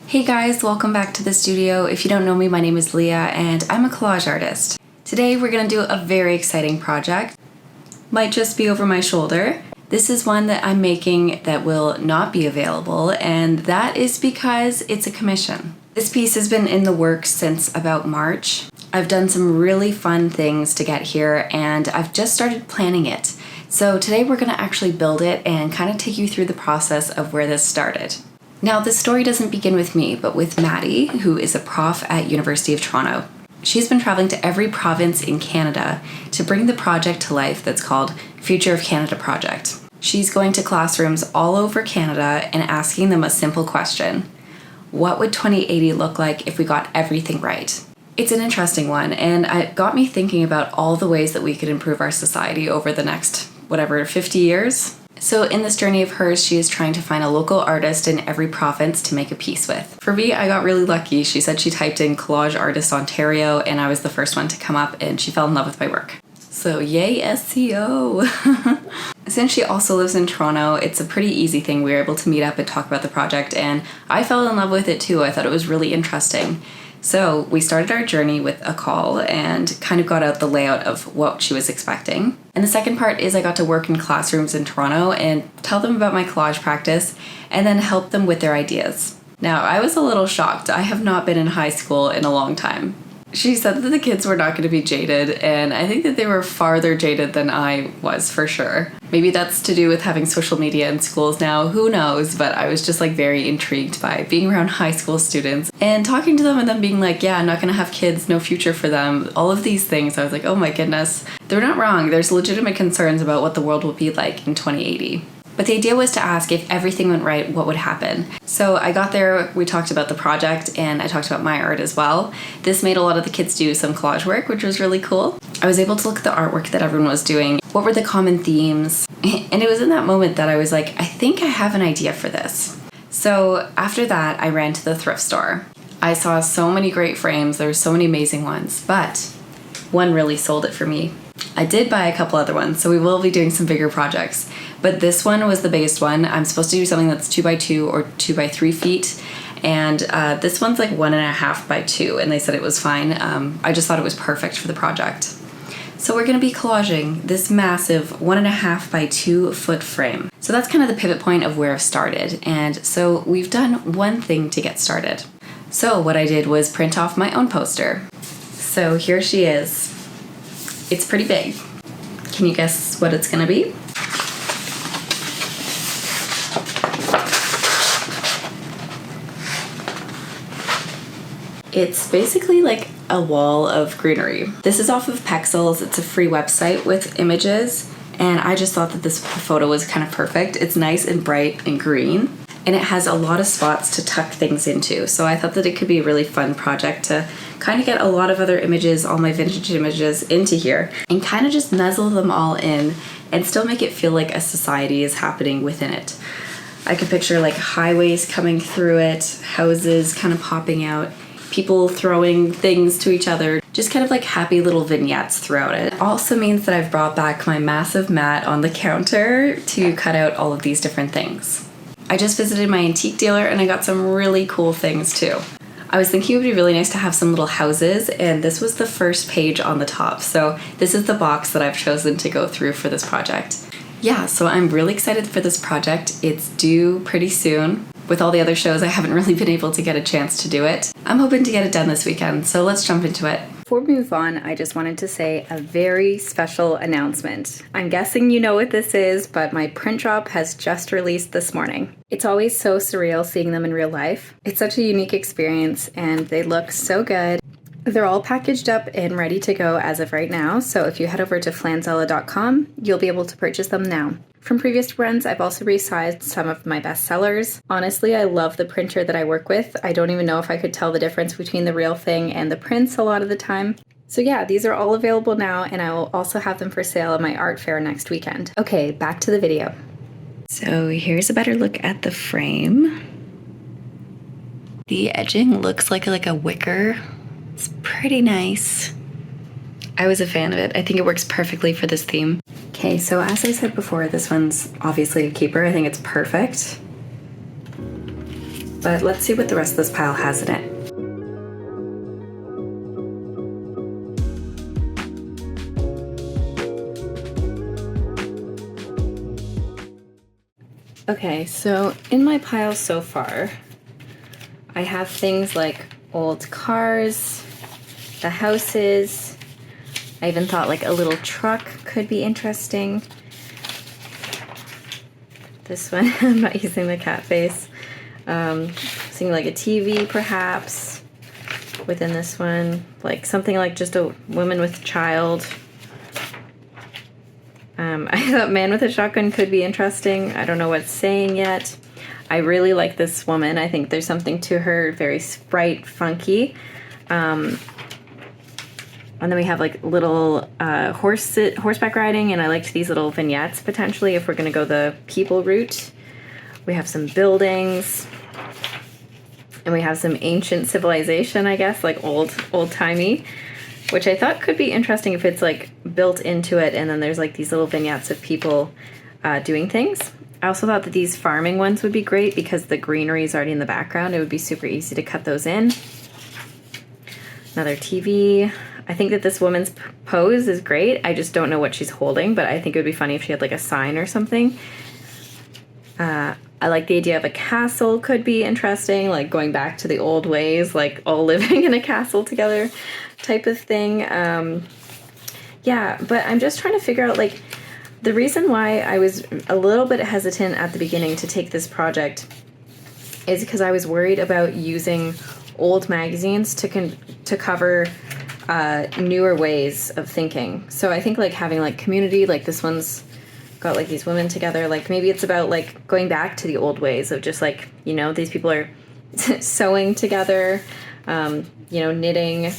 Hey guys, welcome back to the studio. If you don't know me, my name is Leah and I'm a collage artist. Today we're gonna do a very exciting project. Might just be over my shoulder. This is one that I'm making that will not be available, and that is because it's a commission. This piece has been in the works since about March. I've done some really fun things to get here and I've just started planning it. So today we're gonna actually build it and kind of take you through the process of where this started. Now, this story doesn't begin with me, but with Maddie, who is a prof at University of Toronto. She's been traveling to every province in Canada to bring the project to life that's called Future of Canada Project. She's going to classrooms all over Canada and asking them a simple question. What would 2080 look like if we got everything right? It's an interesting one, and it got me thinking about all the ways that we could improve our society over the next, 50 years. So in this journey of hers, she is trying to find a local artist in every province to make a piece with. For me, I got really lucky. She said she typed in Collage Artist Ontario and I was the first one to come up, and she fell in love with my work. So yay SEO! Since she also lives in Toronto, it's a pretty easy thing. We were able to meet up and talk about the project, and I fell in love with it too. I thought it was really interesting. So we started our journey with a call and kind of got out the layout of what she was expecting. And the second part is I got to work in classrooms in Toronto and tell them about my collage practice and then help them with their ideas. Now, I was a little shocked. I have not been in high school in a long time. She said that the kids were not going to be jaded, and I think that they were farther jaded than I was for sure. Maybe that's to do with having social media in schools now, who knows, but I was just very intrigued by being around high school students and talking to them and them being like, yeah, I'm not going to have kids, no future for them, all of these things. I was like, oh my goodness, they're not wrong. There's legitimate concerns about what the world will be like in 2080. But the idea was to ask if everything went right, what would happen? So I got there, we talked about the project, and I talked about my art as well. This made a lot of the kids do some collage work, which was really cool. I was able to look at the artwork that everyone was doing. What were the common themes? And it was in that moment that I was like, I think I have an idea for this. So after that, I ran to the thrift store. I saw so many great frames. There were so many amazing ones, but one really sold it for me. I did buy a couple other ones, so we will be doing some bigger projects. But this one was the biggest one. I'm supposed to do something that's 2x2 or 2x3 feet. And this one's 1.5 by 2, and they said it was fine. I just thought it was perfect for the project. So we're gonna be collaging this massive 1.5 by 2 foot frame. So that's kind of the pivot point of where I've started. And so we've done one thing to get started. So what I did was print off my own poster. So here she is. It's pretty big. Can you guess what it's gonna be? It's basically like a wall of greenery. This is off of Pexels. It's a free website with images, and I just thought that this photo was kind of perfect. It's nice and bright and green, and it has a lot of spots to tuck things into. So I thought that it could be a really fun project to kind of get a lot of other images, all my vintage images, into here and kind of just nuzzle them all in and still make it feel like a society is happening within it. I could picture highways coming through it, houses kind of popping out, people throwing things to each other, just kind of happy little vignettes throughout it. It also means that I've brought back my massive mat on the counter to cut out all of these different things. I just visited my antique dealer and I got some really cool things too. I was thinking it would be really nice to have some little houses, and this was the first page on the top. So this is the box that I've chosen to go through for this project. Yeah, so I'm really excited for this project. It's due pretty soon. With all the other shows, I haven't really been able to get a chance to do it. I'm hoping to get it done this weekend, so let's jump into it. Before we move on, I just wanted to say a very special announcement. I'm guessing you know what this is, but my print drop has just released this morning. It's always so surreal seeing them in real life. It's such a unique experience, and they look so good. They're all packaged up and ready to go as of right now, so if you head over to flanzella.com, you'll be able to purchase them now. From previous runs, I've also resized some of my best sellers. Honestly, I love the printer that I work with. I don't even know if I could tell the difference between the real thing and the prints a lot of the time. So yeah, these are all available now, and I will also have them for sale at my art fair next weekend. Okay, back to the video. So here's a better look at the frame. The edging looks like a wicker. It's pretty nice. I was a fan of it. I think it works perfectly for this theme. Okay, so as I said before, this one's obviously a keeper. I think it's perfect. But let's see what the rest of this pile has in it. Okay, so in my pile so far, I have things like old cars, the houses. I even thought like a little truck could be interesting. This one, I'm not using the cat face. Seeing like a TV perhaps within this one, like something like just a woman with a child. I thought man with a shotgun could be interesting. I don't know what it's saying yet. I really like this woman. I think there's something to her, very sprite, funky. And then we have like little horseback riding, and I liked these little vignettes potentially if we're going to go the people route. We have some buildings, and we have some ancient civilization, I guess, like old-timey, which I thought could be interesting if it's like built into it, and then there's like these little vignettes of people doing things. I also thought that these farming ones would be great because the greenery is already in the background. It would be super easy to cut those in. Another TV. I think that this woman's pose is great. I just don't know what she's holding, but I think it would be funny if she had like a sign or something. I like the idea of a castle could be interesting, like going back to the old ways, like all living in a castle together type of thing. Yeah, but I'm just trying to figure out like the reason why I was a little bit hesitant at the beginning to take this project is because I was worried about using old magazines to cover newer ways of thinking. So I think like having like community, like this one's got like these women together, like maybe it's about like going back to the old ways of just like, you know, these people are sewing together, you know, knitting,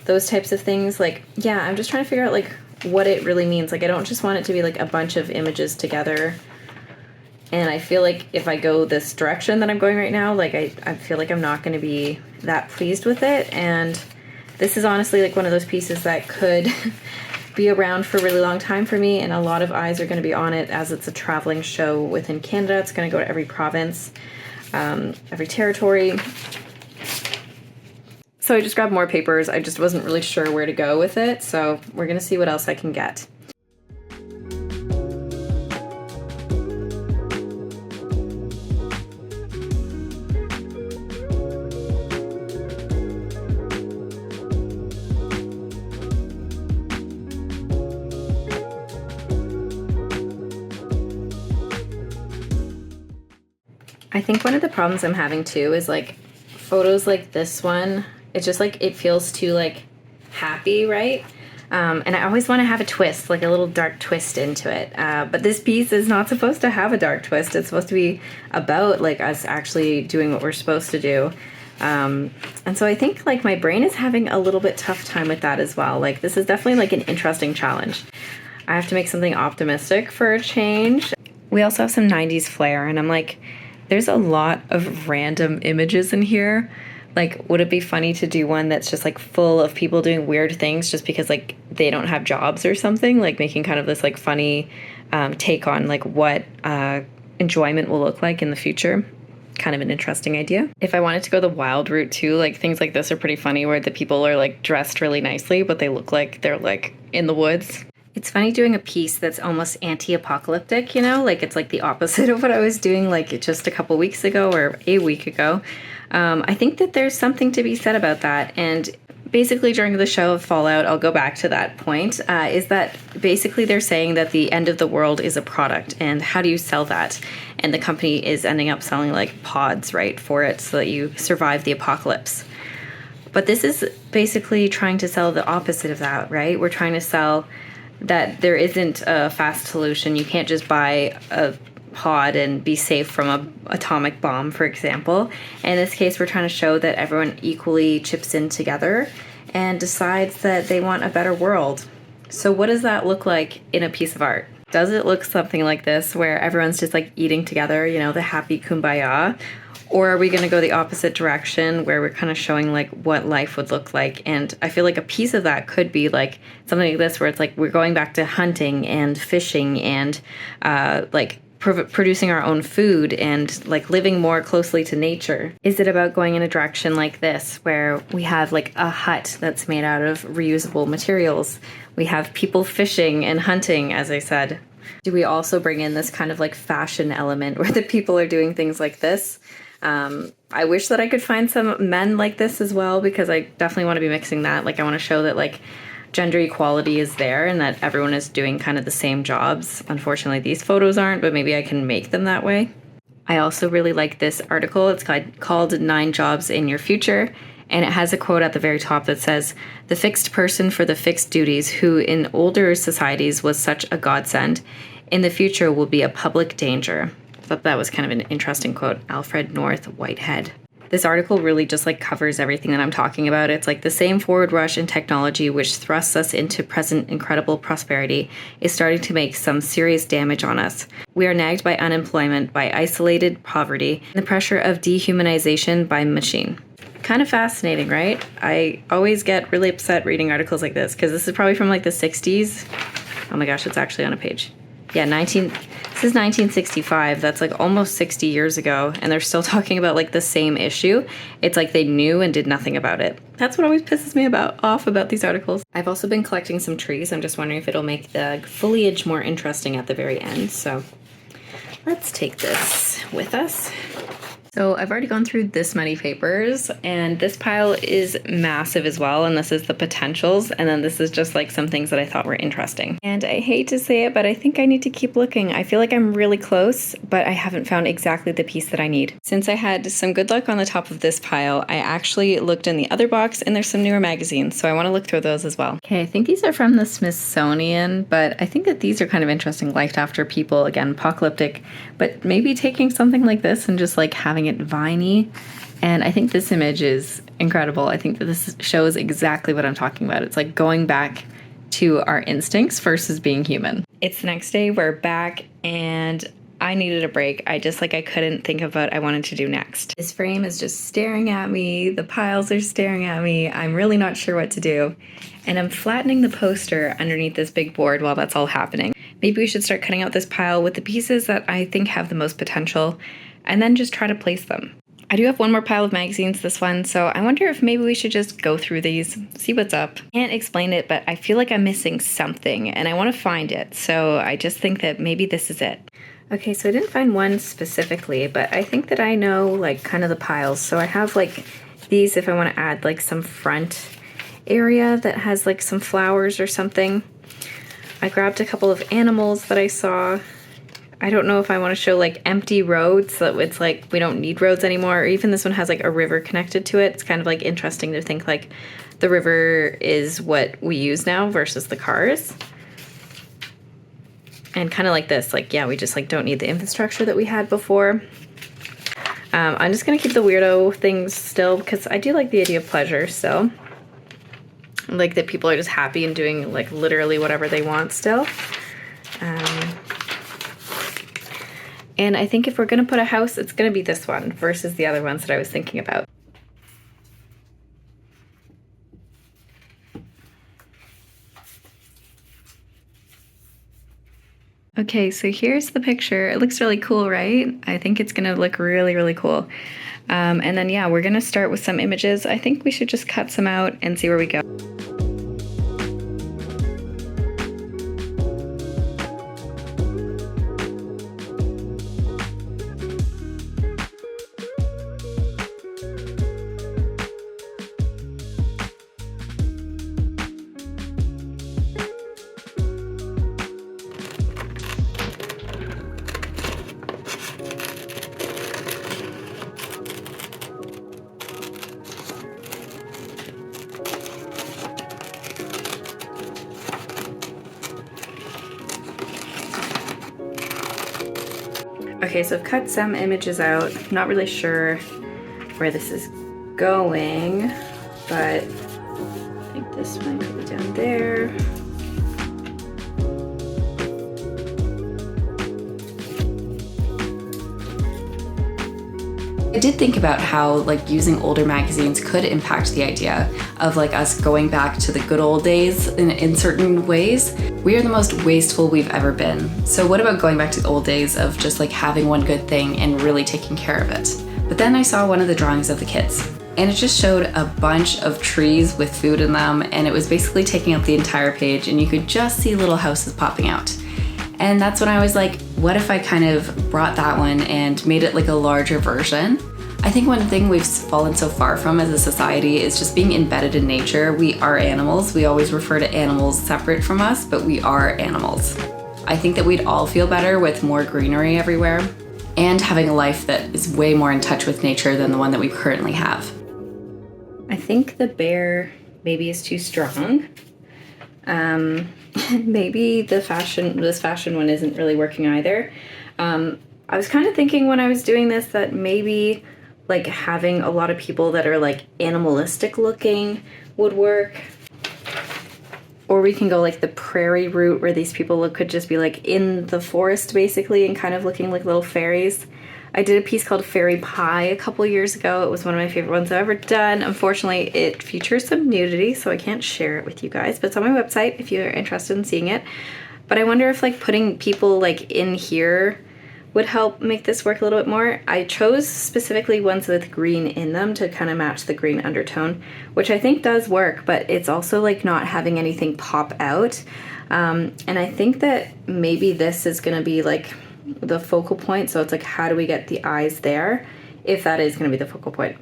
those types of things. Like, yeah, I'm just trying to figure out like what it really means. Like, I don't just want it to be like a bunch of images together. And I feel like if I go this direction that I'm going right now, like I feel like I'm not going to be that pleased with it. And this is honestly like one of those pieces that could be around for a really long time for me, and a lot of eyes are going to be on it as it's a traveling show within Canada. It's going to go to every province, every territory. So I just grabbed more papers. I just wasn't really sure where to go with it, so we're going to see what else I can get. I think one of the problems I'm having too is like photos like this one, it's just like it feels too like happy, right? And I always want to have a twist, like a little dark twist into it. But this piece is not supposed to have a dark twist. It's supposed to be about like us actually doing what we're supposed to do. And so I think like my brain is having a little bit tough time with that as well. Like this is definitely like an interesting challenge. I have to make something optimistic for a change. We also have some 90s flair, and I'm like, there's a lot of random images in here. Like, would it be funny to do one that's just like full of people doing weird things just because like they don't have jobs or something? Like making kind of this like funny take on like what enjoyment will look like in the future. Kind of an interesting idea. If I wanted to go the wild route too, like things like this are pretty funny where the people are like dressed really nicely, but they look like they're like in the woods. It's funny doing a piece that's almost anti-apocalyptic, you know, like it's like the opposite of what I was doing like just a couple weeks ago or a week ago. I think that there's something to be said about that. And basically during the show of Fallout, I'll go back to that point, is that basically they're saying that the end of the world is a product, and how do you sell that? And the company is ending up selling like pods, right, for it so that you survive the apocalypse. But this is basically trying to sell the opposite of that, right? We're trying to sell that there isn't a fast solution. You can't just buy a pod and be safe from an atomic bomb, for example. In this case, we're trying to show that everyone equally chips in together and decides that they want a better world. So what does that look like in a piece of art? Does it look something like this where everyone's just like eating together, you know, the happy kumbaya? Or are we going to go the opposite direction where we're kind of showing like what life would look like? And I feel like a piece of that could be like something like this where it's like we're going back to hunting and fishing and like producing our own food and like living more closely to nature? Is it about going in a direction like this where we have like a hut that's made out of reusable materials? We have people fishing and hunting, as I said. Do we also bring in this kind of like fashion element where the people are doing things like this? I wish that I could find some men like this as well, because I definitely want to be mixing that. Like I want to show that like gender equality is there and that everyone is doing kind of the same jobs. Unfortunately, these photos aren't, but maybe I can make them that way. I also really like this article. It's called 9 Jobs in Your Future. And it has a quote at the very top that says, "The fixed person for the fixed duties, who in older societies was such a godsend, in the future will be a public danger." I thought that was kind of an interesting quote. Alfred North Whitehead. This article really just like covers everything that I'm talking about. It's like the same forward rush in technology which thrusts us into present incredible prosperity is starting to make some serious damage on us. We are nagged by unemployment, by isolated poverty, and the pressure of dehumanization by machine. Kind of fascinating, right? I always get really upset reading articles like this because this is probably from like the 60s. Oh my gosh, it's actually on a page. Yeah, this is 1965. That's like almost 60 years ago, and they're still talking about like the same issue. It's like they knew and did nothing about it. That's what always pisses me off about these articles. I've also been collecting some trees. I'm just wondering if it'll make the foliage more interesting at the very end. So let's take this with us. So I've already gone through this many papers, and this pile is massive as well, and this is the potentials, and then this is just like some things that I thought were interesting. And I hate to say it, but I think I need to keep looking. I feel like I'm really close, but I haven't found exactly the piece that I need. Since I had some good luck on the top of this pile, I actually looked in the other box, and there's some newer magazines, so I want to look through those as well. Okay, I think these are from the Smithsonian, but I think that these are kind of interesting. Life After People, again, apocalyptic, but maybe taking something like this and just like having it viney. And I think this image is incredible. I think that this shows exactly what I'm talking about. It's like going back to our instincts versus being human. It's the next day, we're back, and I needed a break. I couldn't think of what I wanted to do next. This frame is just staring at me. The piles are staring at me. I'm really not sure what to do. And I'm flattening the poster underneath this big board while that's all happening. Maybe we should start cutting out this pile with the pieces that I think have the most potential, and then just try to place them. I do have one more pile of magazines, this one, so I wonder if maybe we should just go through these, see what's up. Can't explain it, but I feel like I'm missing something, and I want to find it, so I just think that maybe this is it. Okay, so I didn't find one specifically, but I think that I know, like, kind of the piles. So I have, like, these if I want to add, like, some front area that has, like, some flowers or something. I grabbed a couple of animals that I saw. I don't know if I want to show like empty roads, so it's like we don't need roads anymore, or even this one has like a river connected to it. It's kind of like interesting to think like the river is what we use now versus the cars. And kind of like this, like, yeah, we just like don't need the infrastructure that we had before. I'm just gonna keep the weirdo things still because I do like the idea of pleasure still. Like that people are just happy and doing like literally whatever they want still. And I think if we're gonna put a house, it's gonna be this one versus the other ones that I was thinking about. Okay, so here's the picture. It looks really cool, right? I think it's gonna look really, really cool. And then yeah, we're gonna start with some images. I think we should just cut some out and see where we go. Okay, so I've cut some images out. I'm not really sure where this is going, but I think this might be down there. I did think about how like using older magazines could impact the idea of like us going back to the good old days in certain ways. We are the most wasteful we've ever been. So what about going back to the old days of just like having one good thing and really taking care of it? But then I saw one of the drawings of the kids, and it just showed a bunch of trees with food in them, and it was basically taking up the entire page, and you could just see little houses popping out. And that's when I was like, what if I kind of brought that one and made it like a larger version? I think one thing we've fallen so far from as a society is just being embedded in nature. We are animals. We always refer to animals separate from us, but we are animals. I think that we'd all feel better with more greenery everywhere and having a life that is way more in touch with nature than the one that we currently have. I think the bear maybe is too strong. Maybe this fashion one isn't really working either. I was kind of thinking when I was doing this that maybe like having a lot of people that are like animalistic looking would work. Or we can go like the prairie route where these people could just be like in the forest basically and kind of looking like little fairies. I did a piece called Fairy Pie a couple years ago. It was one of my favorite ones I've ever done. Unfortunately, it features some nudity, so I can't share it with you guys, but it's on my website if you're interested in seeing it. But I wonder if like putting people like in here would help make this work a little bit more. I chose specifically ones with green in them to kind of match the green undertone, which I think does work, but it's also like not having anything pop out. And I think that maybe this is gonna be like the focal point. So it's like, how do we get the eyes there if that is going to be the focal point?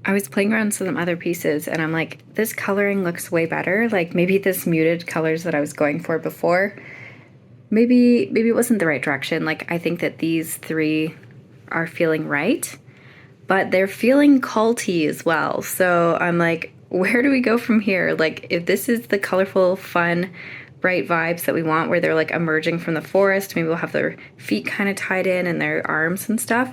I was playing around with some other pieces and I'm like, this coloring looks way better. Like maybe this muted colors that I was going for before, maybe it wasn't the right direction. Like I think that these three are feeling right, but they're feeling culty as well. So I'm like, where do we go from here? Like if this is the colorful, fun, bright vibes that we want where they're like emerging from the forest, maybe we'll have their feet kind of tied in and their arms and stuff.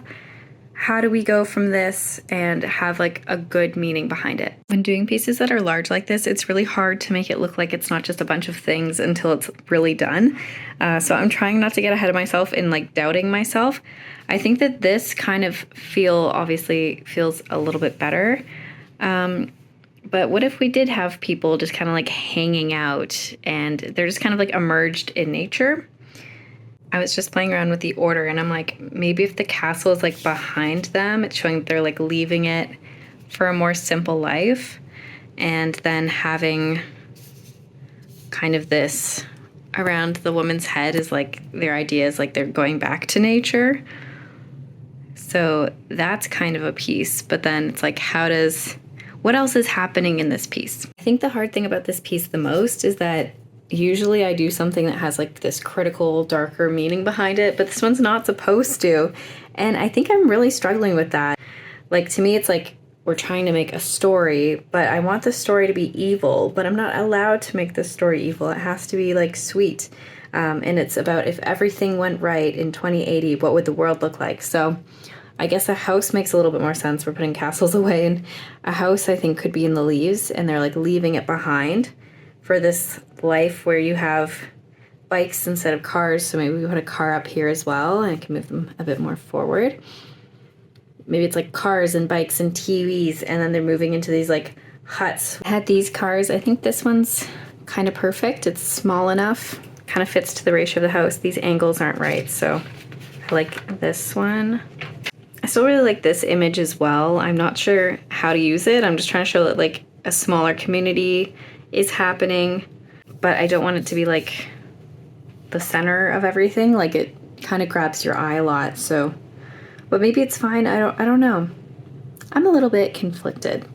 How do we go from this and have like a good meaning behind it? When doing pieces that are large like this, it's really hard to make it look like it's not just a bunch of things until it's really done. So I'm trying not to get ahead of myself in like doubting myself. I think that this kind of obviously feels a little bit better. But what if we did have people just kind of like hanging out and they're just kind of like emerged in nature? I was just playing around with the order and I'm like, maybe if the castle is like behind them, it's showing that they're like leaving it for a more simple life, and then having kind of this around the woman's head is like their idea is like they're going back to nature. So that's kind of a piece, but then it's like, what else is happening in this piece? I think the hard thing about this piece the most is that usually I do something that has like this critical, darker meaning behind it, but this one's not supposed to. And I think I'm really struggling with that. Like to me, it's like we're trying to make a story, but I want the story to be evil, but I'm not allowed to make the story evil. It has to be like sweet. And it's about if everything went right in 2080, what would the world look like? So I guess a house makes a little bit more sense. We're putting castles away, and a house I think could be in the leaves and they're like leaving it behind for this life where you have bikes instead of cars. So maybe we put a car up here as well and I can move them a bit more forward. Maybe it's like cars and bikes and TVs, and then they're moving into these like huts. I had these cars. I think this one's kind of perfect. It's small enough, kind of fits to the ratio of the house. These angles aren't right, so I like this one. I still really like this image as well. I'm not sure how to use it. I'm just trying to show that like a smaller community is happening, but I don't want it to be like the center of everything. Like it kind of grabs your eye a lot. So, but maybe it's fine. I don't know. I'm a little bit conflicted.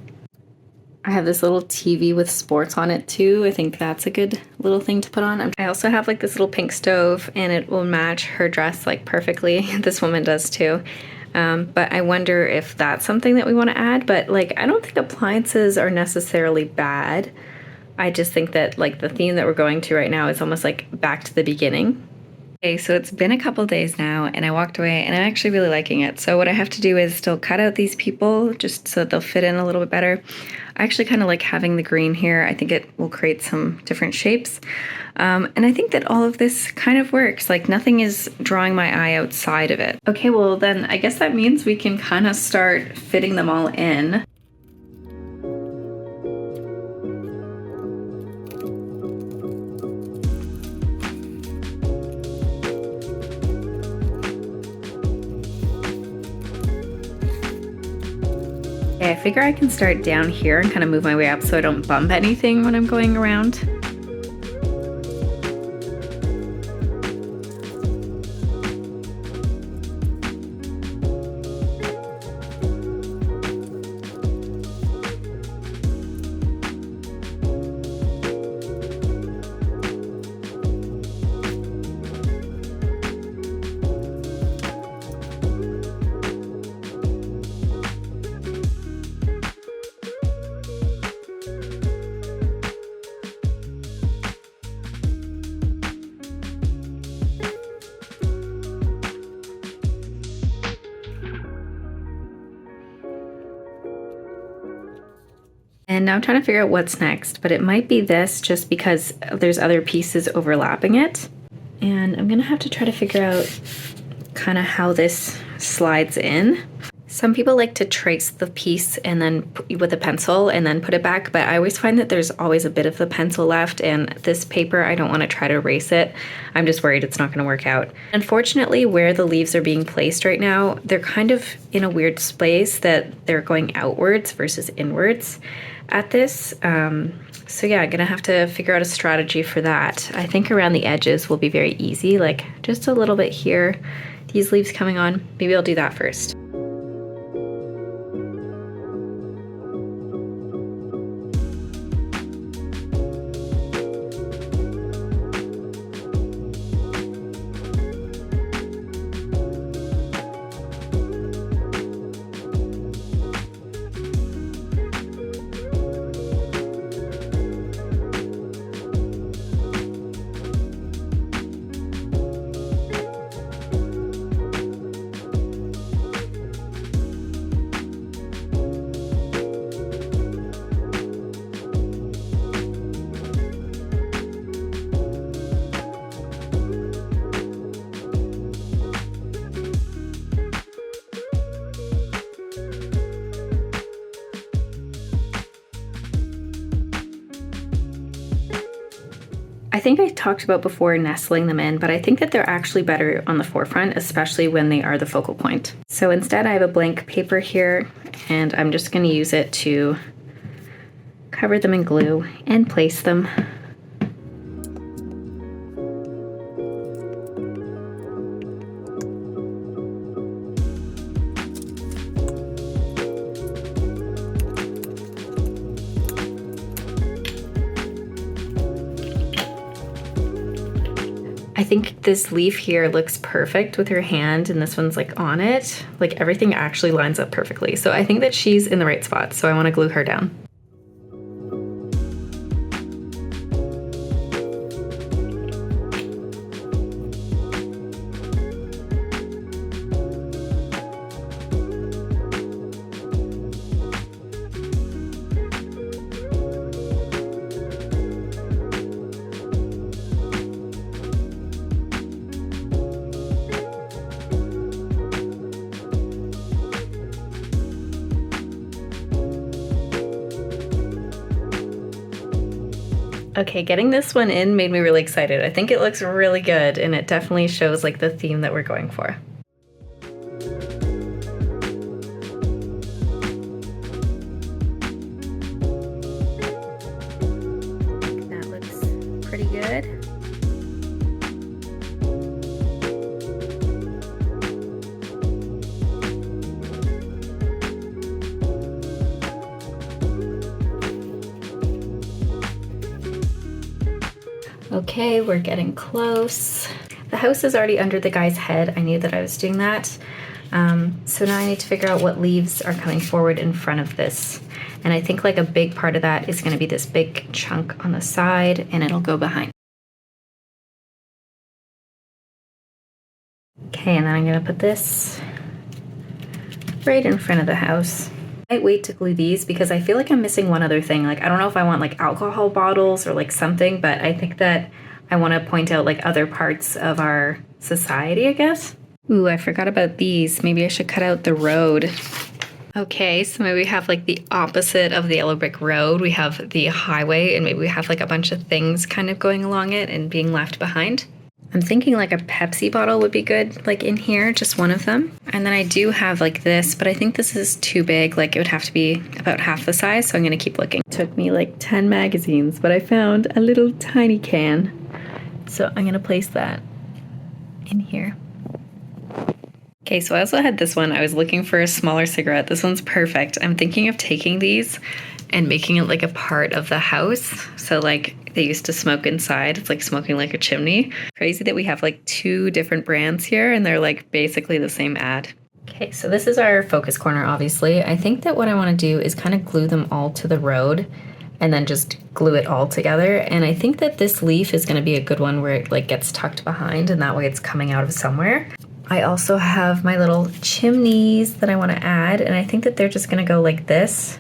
I have this little TV with sports on it too. I think that's a good little thing to put on. I also have like this little pink stove and it will match her dress like perfectly. This woman does too. But I wonder if that's something that we want to add. But like, I don't think appliances are necessarily bad. I just think that like the theme that we're going to right now is almost like back to the beginning. Okay, so it's been a couple days now and I walked away and I'm actually really liking it. So what I have to do is still cut out these people just so that they'll fit in a little bit better. I actually kind of like having the green here. I think it will create some different shapes. And I think that all of this kind of works. Like nothing is drawing my eye outside of it. Okay, well then I guess that means we can kind of start fitting them all in. Okay, I figure I can start down here and kind of move my way up so I don't bump anything when I'm going around. And now I'm trying to figure out what's next, but it might be this just because there's other pieces overlapping it. And I'm gonna have to try to figure out kind of how this slides in. Some people like to trace the piece and then with a pencil and then put it back, but I always find that there's always a bit of the pencil left, and this paper, I don't want to try to erase it. I'm just worried it's not going to work out. Unfortunately, where the leaves are being placed right now, they're kind of in a weird space that they're going outwards versus inwards at this. So yeah, I'm gonna have to figure out a strategy for that. I think around the edges will be very easy, like just a little bit here, these leaves coming on. Maybe I'll do that first. I think I talked about before nestling them in, but I think that they're actually better on the forefront, especially when they are the focal point. So instead I have a blank paper here, and I'm just going to use it to cover them in glue and place them. I think this leaf here looks perfect with her hand, and this one's like on it. Like everything actually lines up perfectly. So I think that she's in the right spot. So I want to glue her down. Okay, getting this one in made me really excited. I think it looks really good, and it definitely shows like the theme that we're going for. That looks pretty good. Okay, we're getting close. The house is already under the guy's head. I knew that I was doing that. So now I need to figure out what leaves are coming forward in front of this. And I think like a big part of that is going to be this big chunk on the side, and it'll go behind. Okay, and then I'm gonna put this right in front of the house. I might wait to glue these because I feel like I'm missing one other thing. Like, I don't know if I want like alcohol bottles or like something, but I think that I want to point out like other parts of our society, I guess. Ooh, I forgot about these. Maybe I should cut out the road. Okay, so maybe we have like the opposite of the yellow brick road. We have the highway, and maybe we have like a bunch of things kind of going along it and being left behind. I'm thinking like a Pepsi bottle would be good, like in here, just one of them. And then I do have like this, but I think this is too big. Like it would have to be about half the size, so I'm gonna keep looking. It took me like 10 magazines, but I found a little tiny can. So I'm gonna place that in here. Okay, so I also had this one. I was looking for a smaller cigarette. This one's perfect. I'm thinking of taking these and making it like a part of the house. So like they used to smoke inside. It's like smoking like a chimney. Crazy that we have like 2 different brands here and they're like basically the same ad. Okay, so this is our focus corner, obviously. I think that what I want to do is kind of glue them all to the road and then just glue it all together. And I think that this leaf is going to be a good one where it like gets tucked behind and that way it's coming out of somewhere. I also have my little chimneys that I want to add, and I think that they're just going to go like this,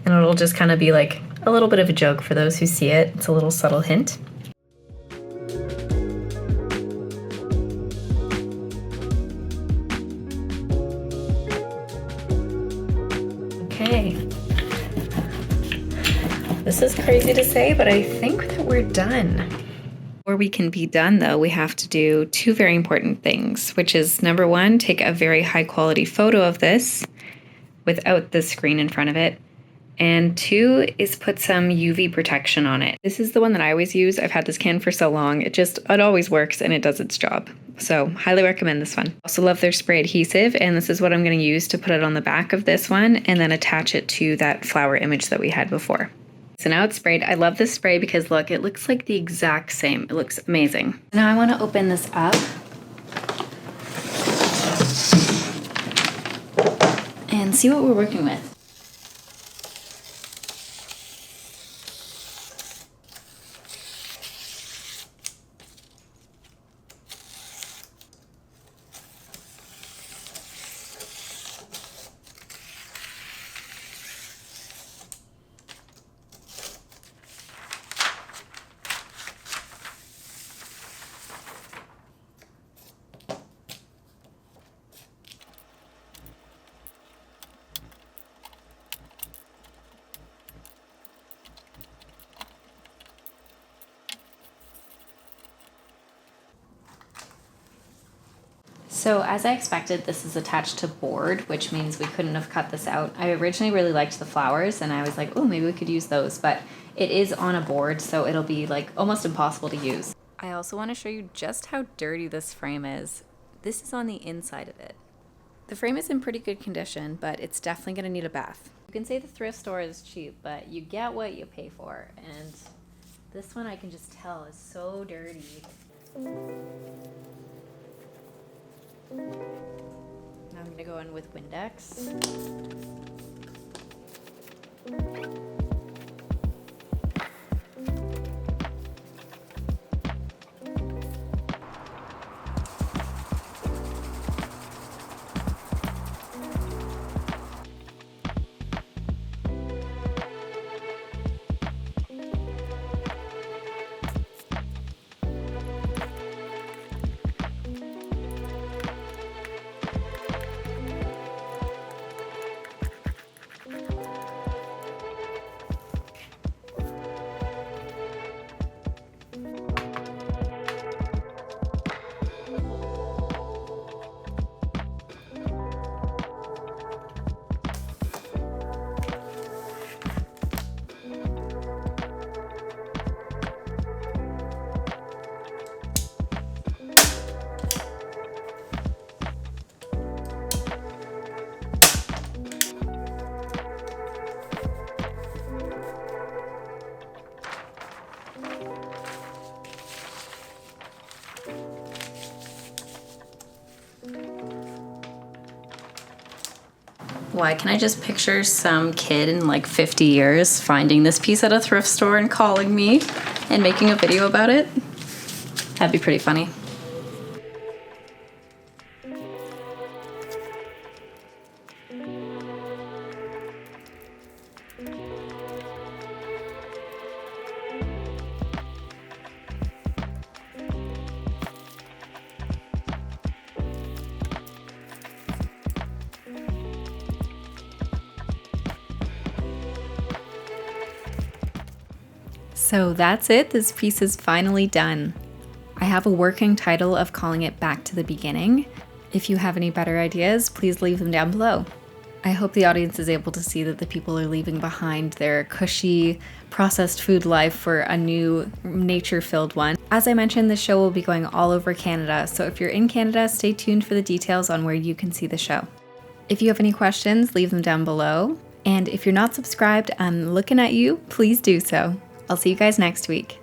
and it'll just kind of be like a little bit of a joke for those who see it. It's a little subtle hint. Okay. This is crazy to say, but I think that we're done. Before we can be done, though, we have to do 2 very important things, which is number 1, take a very high quality photo of this without the screen in front of it. And 2 is put some UV protection on it. This is the one that I always use. I've had this can for so long. It always works and it does its job. So highly recommend this one. Also love their spray adhesive, and this is what I'm going to use to put it on the back of this one and then attach it to that flower image that we had before. So now it's sprayed. I love this spray because look, it looks like the exact same. It looks amazing. Now I want to open this up and see what we're working with. So as I expected, this is attached to board, which means we couldn't have cut this out. I originally really liked the flowers and I was like, oh, maybe we could use those, but it is on a board, so it'll be like almost impossible to use. I also want to show you just how dirty this frame is. This is on the inside of it. The frame is in pretty good condition, but it's definitely going to need a bath. You can say the thrift store is cheap, but you get what you pay for. And this one I can just tell is so dirty. Now I'm gonna go in with Windex. Why can I just picture some kid in like 50 years finding this piece at a thrift store and calling me and making a video about it? That'd be pretty funny. So that's it, this piece is finally done. I have a working title of calling it Back to the Beginning. If you have any better ideas, please leave them down below. I hope the audience is able to see that the people are leaving behind their cushy, processed food life for a new, nature-filled one. As I mentioned, the show will be going all over Canada, so if you're in Canada, stay tuned for the details on where you can see the show. If you have any questions, leave them down below. And if you're not subscribed, I'm looking at you, please do so. I'll see you guys next week.